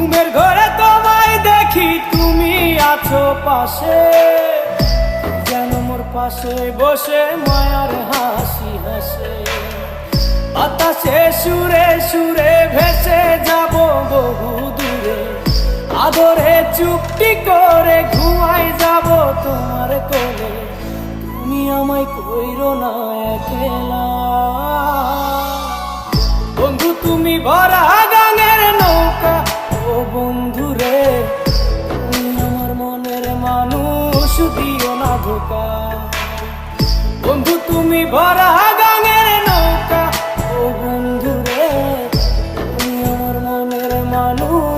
ঘুমের ঘরে তোমায় দেখি তুমি আছো পাশে, যেন মোর পাশে বসে মায়ার হাসি হাসে। বাতাসে সুরে সুরে ভেসে যাব বহু দূরে, আদরে চুপটি করে ঘুমাই যাব তোমার কোলে। তুমি আমায় কইরো না একলা, বন্ধু তুমি ভরা গাঙের নৌকা। ও বন্ধু রে, তুমি আমার মনের মানুষ, দিও না ধোকা। বন্ধু তুমি ভরা গাঙের নৌকা। ও বন্ধু রে, তুমি আমার মনের মানুষ।